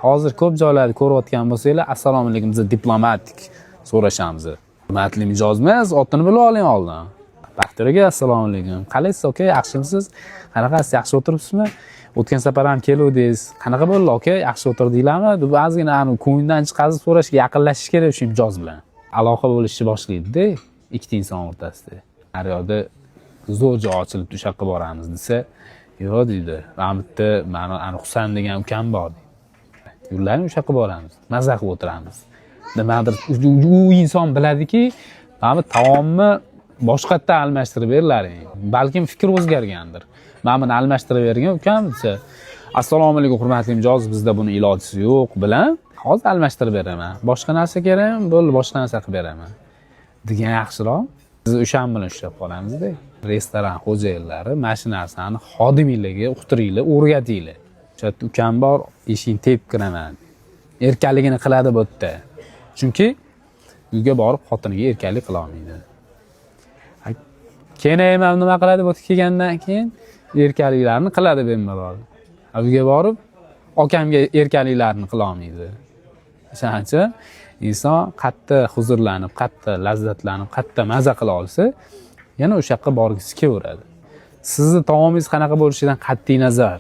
hozir ko'p joylarda ko'rayotgan bo'lsanglar, assalomu alaykum, biz diplomatik so'rashamiz. Hurmatli mijozimiz, otini bilib oling oldin. Baxtiyor aka, assalomu alaykum. Qalaysiz aka, yaxshimisiz? Qanaqasiz, yaxshi o'tiribsizmi? O'tgan safar ham keluvdingiz. Qanaqa bo'ldi aka, yaxshi o'tirdinglarmi? Deb ozgina ko'ngildan chiqazib so'rashga, yaqinlashish kerak shu mijoz bilan. Aloqa bo'lishni boshlaydi-da, ikkita inson o'rtasida. Har yoqda zo'rja ochilib o'sha yoqqa boramiz desa, yo'q deydi. Mana bitta meni Husan degan ukam bor deydi. Yo'llaring o'sha yoqqa boramiz. Mazza qilib o'tiramiz. Nimadir u inson biladiki, mana taomni boshqatdan almashtirib berlaring. Balkim fikr o'zgargandir. Men buni almashtirib bergan ukam desa, assalomu alaykum hurmatli mijoz, bizda buni ilojisi yo'q bilan hozir almashtirib beraman. Boshqa narsa kerakmi? Bo'ldi, boshqa narsa qilib beraman. Degan yaxshiroq. Biz o'shan bilan ishlab qolamiz-da. Restoran xo'jayinlari mana shu narsani xodimlarga uqtiringlar, o'rgatinglar. O'sha ukam bor, eshikni tepib kiraman. Erkaligini qiladi bu yerda. Chunki uyga borib xotiniga erkalik qila olmaydi. Keyin ham nima qiladi bu kelgandan keyin erkaliklarni qiladi bemalol. Uyga borib okamga erkaliklarni qila olmaydi. O'shaning uchun inson qattiq huzurlanib, qattiq lazzatlanib, qattiq maza qila olsa, yana o'sha yoqqa borgisi kelaveradi. Sizni taomingiz qanaqa bo'lishidan qat'iy nazar,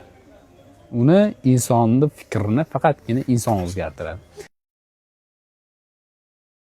uni insonning fikrini faqatgina inson o'zgartiradi.